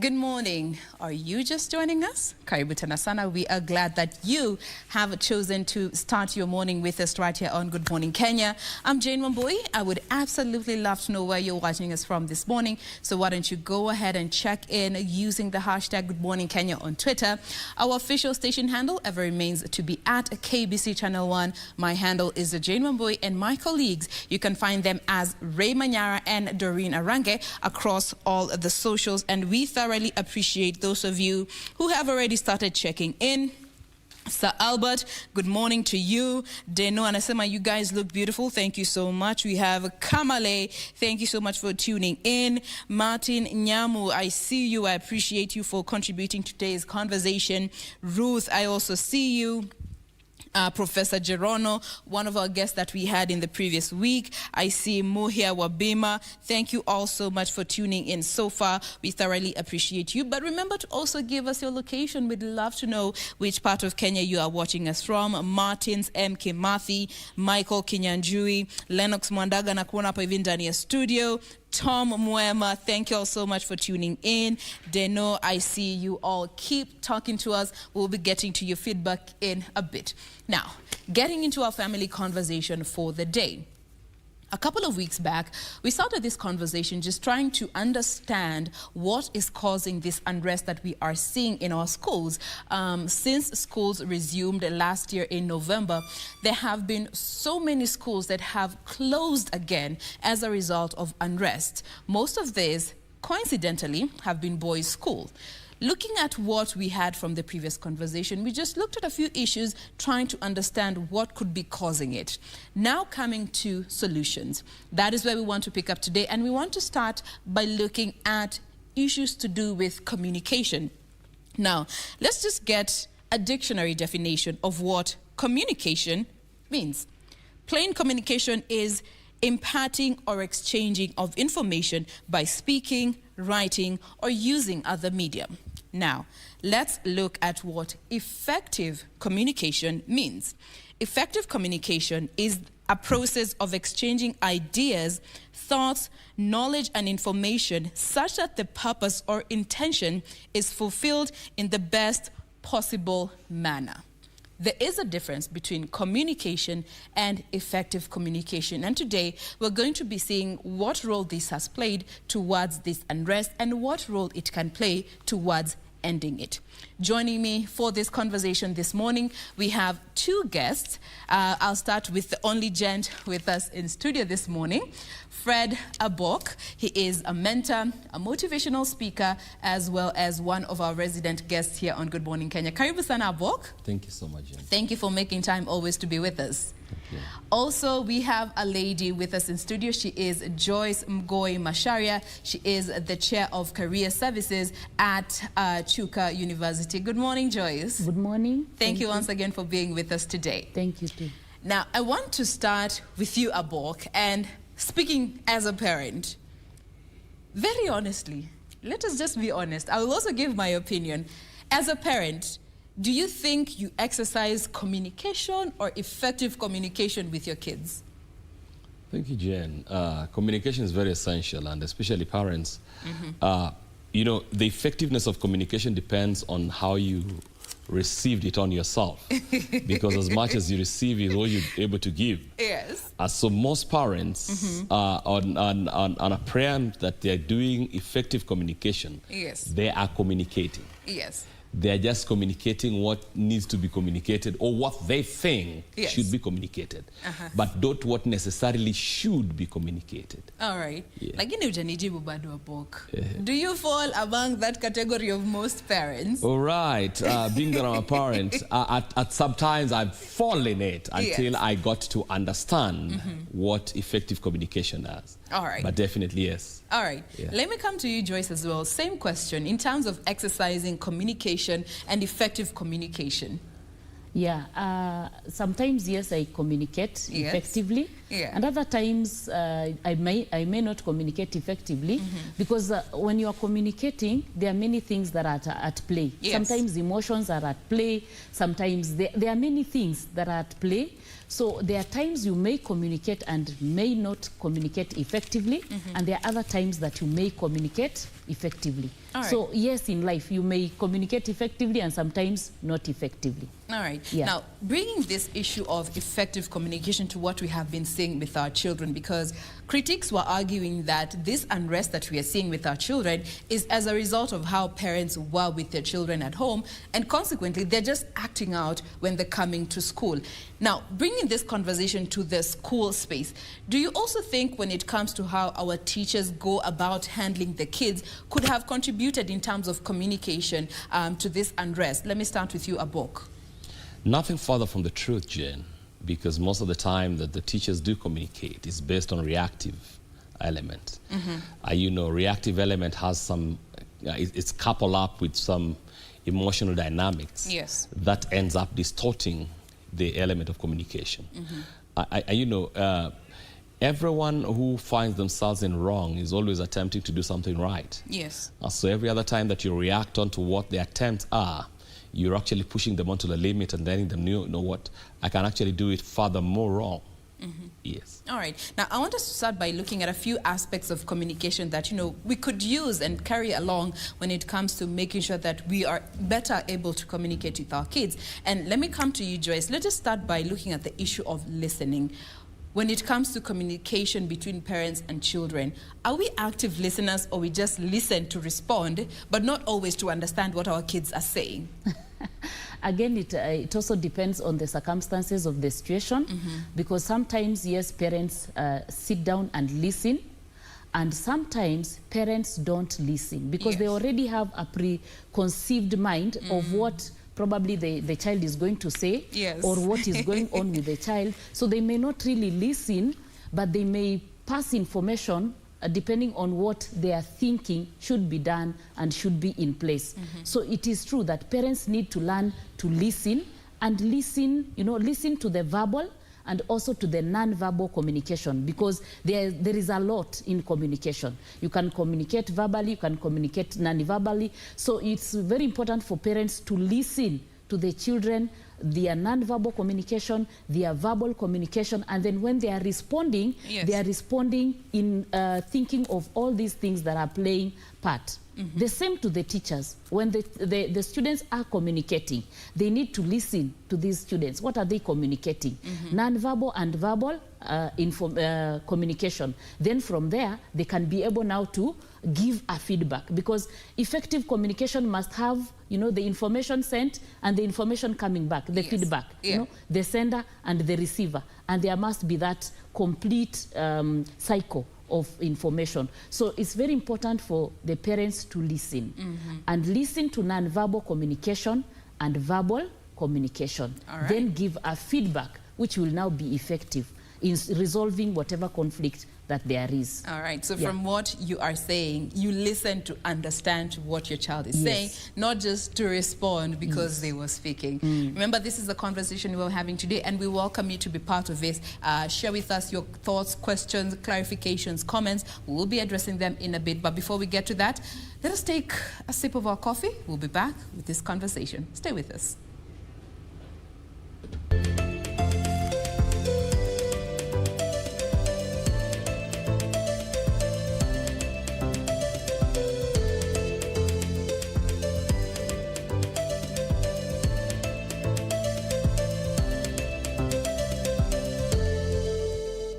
Good morning. Are you just joining us? Karibu tena sana. We are glad that you have chosen to start your morning with us right here on Good Morning Kenya. I'm Jane Wambui. I would absolutely love to know where you're watching us from this morning. So why don't you go ahead and check in using the hashtag Good Morning Kenya on Twitter. Our official station handle ever remains to be at KBC Channel 1. My handle is Jane Wambui, and my colleagues, you can find them as Ray Manyara and Doreen Arange across all the socials, and we thoroughly appreciate those of you who have already started checking in. Sir Albert, good morning to you. Deno anasema, you guys look beautiful. Thank you so much. We have Kamale. Thank you so much for tuning in. Martin Nyamu, I see you. I appreciate you for contributing to today's conversation. Ruth, I also see you. Professor Gerono, one of our guests that we had in the previous week. I see Muhia Wabima. Thank you all so much for tuning in so far. We thoroughly appreciate you. But remember to also give us your location. We'd love to know which part of Kenya you are watching us from. Martins M. Kimathi, Michael Kinyanjui, Lennox Mwandaga na kuona hapa hivi ndani ya studio. Tom Mwema, thank you all so much for tuning in. Deno, I see you all. Keep talking to us. We'll be getting to your feedback in a bit. Now, getting into our family conversation for the day. A couple of weeks back, we started this conversation just trying to understand what is causing this unrest that we are seeing in our schools. Since schools resumed last year in November, there have been so many schools that have closed again as a result of unrest. Most of these, coincidentally, have been boys' schools. Looking at what we had from the previous conversation, we just looked at a few issues trying to understand what could be causing it. Now coming to solutions. That is where we want to pick up today, and we want to start by looking at issues to do with communication. Now, let's just get a dictionary definition of what communication means. Plain communication is imparting or exchanging of information by speaking, writing, or using other medium. Now, let's look at what effective communication means. Effective communication is a process of exchanging ideas, thoughts, knowledge, and information such that the purpose or intention is fulfilled in the best possible manner. There is a difference between communication and effective communication. And today, we're going to be seeing what role this has played towards this unrest and what role it can play towards ending it. Joining me for this conversation this morning, we have two guests. I'll start with the only gent with us in studio this morning, Fred Abok. He is a mentor, a motivational speaker, as well as one of our resident guests here on Good Morning Kenya. Karibu sana, Abok. Thank you so much, Jen. Thank you for making time always to be with us. Yeah. Also, we have a lady with us in studio. She is Joyce Mgoi Masharia. She is the chair of career services at Chuka University. Good morning, Joyce. Good morning. Thank you once again for being with us today. Thank you too. Now, I want to start with you, Abok, and speaking as a parent, very honestly, let us just be honest. I will also give my opinion. As a parent, do you think you exercise communication or effective communication with your kids? Thank you, Jen. Communication is very essential, and especially parents. You know, the effectiveness of communication depends on how you received it on yourself. Because as much as you receive is all you're able to give. Yes. So most parents, on a parent that they're doing effective communication, Yes. they are communicating. Yes. They're just communicating what needs to be communicated or what they think Yes. should be communicated, but not what necessarily should be communicated. All right. Yeah. Lakini hujanijibu bado, Abok. Do you fall among that category of most parents? All right. Being that I'm a parent, at sometimes I've fallen in it until Yes. I got to understand what effective communication is. All right. But definitely, yes. All right. Yeah. Let me come to you, Joyce, as well. Same question in terms of exercising communication and effective communication. Yeah, sometimes, yes, I communicate Yes. effectively. Yeah. And other times I may not communicate effectively because when you are communicating, there are many things that are at play. Yes. Sometimes emotions are at play. Sometimes there are many things that are at play. So there are times you may communicate and may not communicate effectively, and there are other times that you may communicate effectively. All right. So yes, in life you may communicate effectively and sometimes not effectively. All right. Yeah. Now, bringing this issue of effective communication to what we have been seeing with our children, because critics were arguing that this unrest that we are seeing with our children is as a result of how parents were with their children at home, and consequently, they're just acting out when they're coming to school. Now, bringing this conversation to the school space, do you also think when it comes to how our teachers go about handling the kids could have contributed in terms of communication to this unrest? Let me start with you, Abok. Nothing further from the truth, Jen, because most of the time that the teachers do communicate is based on reactive element. You know, reactive element has some, it's coupled up with some emotional dynamics. Yes. That ends up distorting the element of communication. You know, everyone who finds themselves in wrong is always attempting to do something right. Yes. So every other time that you react on to what their attempts are, you're actually pushing them onto the limit and letting them know what, I can actually do it further more wrong. Yes. All right. Now, I want us to start by looking at a few aspects of communication that, you know, we could use and carry along when it comes to making sure that we are better able to communicate with our kids. And let me come to you, Joyce. Let us start by looking at the issue of listening. When it comes to communication between parents and children, are we active listeners, or we just listen to respond, but not always to understand what our kids are saying? Again, it also depends on the circumstances of the situation, because sometimes, yes, parents sit down and listen, and sometimes parents don't listen because they already have a preconceived mind of what probably the child is going to say, or what is going on with the child. So they may not really listen, but they may pass information depending on what they are thinking should be done and should be in place. So it is true that parents need to learn to listen, and listen, you know, listen to the verbal and also to the non-verbal communication, because there is a lot in communication. You can communicate verbally, you can communicate non-verbally. So it's very important for parents to listen to the children, their non-verbal communication, their verbal communication, and then when they are responding, they are responding in thinking of all these things that are playing part. The same to the teachers. When the students are communicating, they need to listen to these students. What are they communicating? Non-verbal and verbal communication. Then from there, they can be able now to give a feedback, because effective communication must have, you know, the information sent and the information coming back, the feedback, you know, the sender and the receiver. And there must be that complete cycle of information. So it's very important for the parents to listen and listen to non-verbal communication and verbal communication. Then give a feedback which will now be effective in resolving whatever conflict that there is. All right. So from what you are saying, you listen to understand what your child is saying, not just to respond because they were speaking. Remember, this is the conversation we're having today, and we welcome you to be part of this. Share with us your thoughts, questions, clarifications, comments. We will be addressing them in a bit. But before we get to that, let us take a sip of our coffee. We'll be back with this conversation. Stay with us.